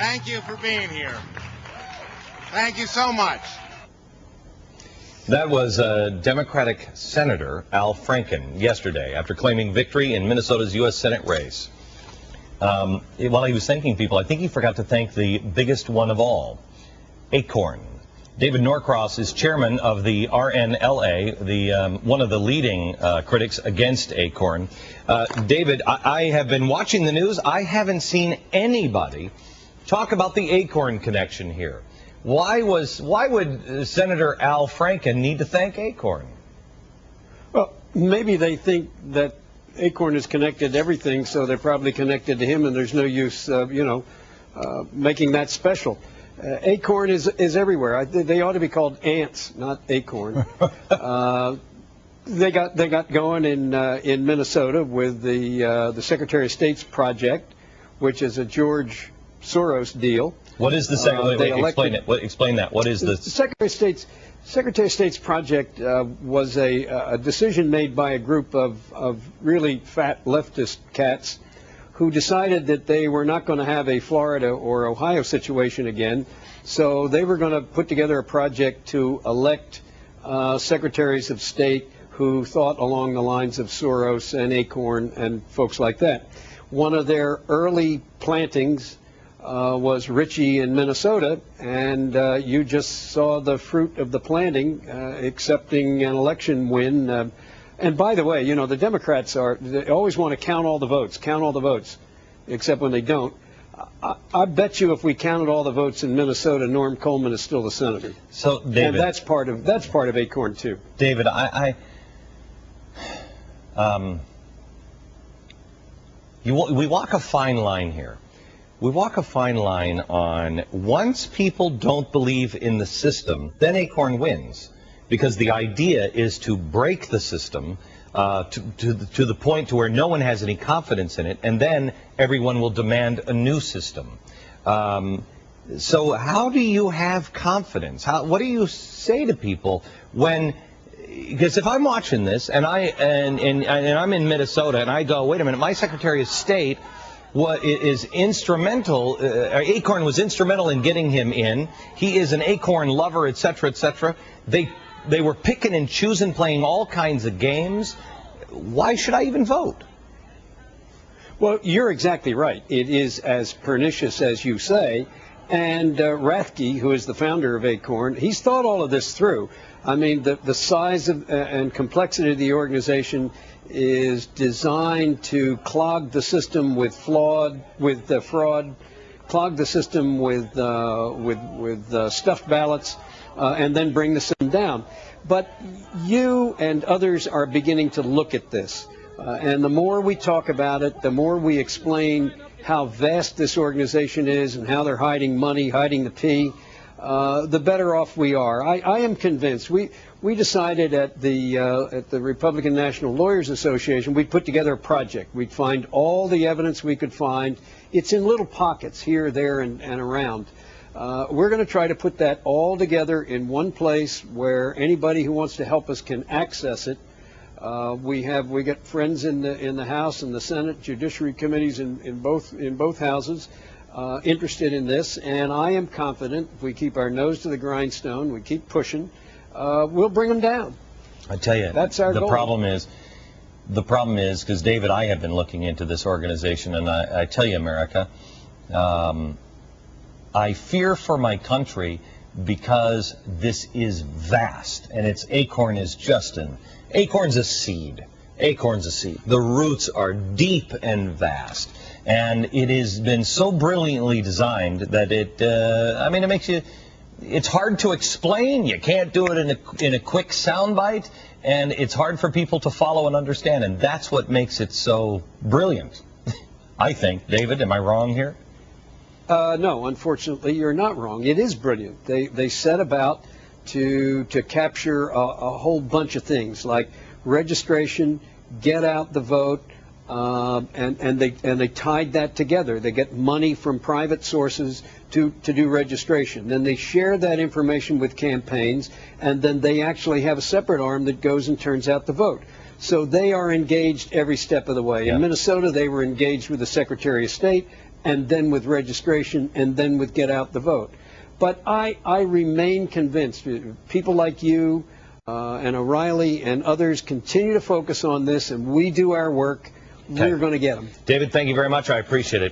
Thank you for being here. Thank you so much. That was Democratic Senator Al Franken yesterday after claiming victory in Minnesota's U.S. Senate race. While he was thanking people, I think he forgot to thank the biggest one of all, Acorn. David Norcoss is chairman of the RNLA, one of the leading critics against Acorn. David, I have been watching the news. I haven't seen anybody talk about the Acorn connection here. Why would Senator Al Franken need to thank Acorn? Well, maybe they think that Acorn is connected to everything, so they're probably connected to him, and there's no use, making that special. Acorn is everywhere. They ought to be called ants, not acorn. They got going in Minnesota with the Secretary of State's project, which is a George Soros deal. What is the explain it? Explain that. What is the Secretary of State's project was a decision made by a group of really fat leftist cats who decided that they were not going to have a Florida or Ohio situation again, so they were going to put together a project to elect secretaries of state who thought along the lines of Soros and Acorn and folks like that. One of their early plantings was Ritchie in Minnesota, and you just saw the fruit of the planting, accepting an election win. And by the way, the Democrats they always want to count all the votes, except when they don't. I bet you if we counted all the votes in Minnesota, Norm Coleman is still the senator. So, David, and that's part of Acorn too. David, we walk a fine line here. We walk a fine line on once people don't believe in the system, then Acorn wins. Because the idea is to break the system to the point to where no one has any confidence in it, and then everyone will demand a new system. So how do you have confidence? What do you say to people when? Because if I'm watching this and I'm in Minnesota and I go, wait a minute, my Secretary of State is instrumental. Acorn was instrumental in getting him in. He is an Acorn lover, etc., etc. They were picking and choosing, playing all kinds of games. Why should I even vote? Well, you're exactly right. It is as pernicious as you say. And Rathke, who is the founder of Acorn, he's thought all of this through. I mean, the size and complexity of the organization is designed to clog the system with fraud, clog the system with stuffed ballots, and then bring the system down. But you and others are beginning to look at this. And the more we talk about it, the more we explain how vast this organization is and how they're hiding money, hiding the P, the better off we are. I am convinced. We decided at the Republican National Lawyers Association, we'd put together a project. We'd find all the evidence we could find. It's in little pockets here, there, and around. We're going to try to put that all together in one place where anybody who wants to help us can access it. We got friends in the House and the Senate Judiciary committees in both houses interested in this, and I am confident if we keep our nose to the grindstone, we keep pushing, we'll bring them down. I tell you, that's our goal. The problem is because David, I have been looking into this organization, and I tell you, America. I fear for my country because this is vast, and Acorn is Acorn's a seed. Acorn's a seed. The roots are deep and vast, and it has been so brilliantly designed that it makes you. It's hard to explain. You can't do it in a quick soundbite, and it's hard for people to follow and understand, and that's what makes it so brilliant. I think, David, am I wrong here? No, unfortunately, you're not wrong. It is brilliant. They set about to capture a whole bunch of things like registration, get out the vote, and they tied that together. They get money from private sources to do registration. Then they share that information with campaigns, and then they actually have a separate arm that goes and turns out the vote. So they are engaged every step of the way. Yeah. In Minnesota, they were engaged with the Secretary of State, and then with registration, and then with get out the vote. But I remain convinced, people like you and O'Reilly and others continue to focus on this, and we do our work, we're going to get them. David, thank you very much. I appreciate it.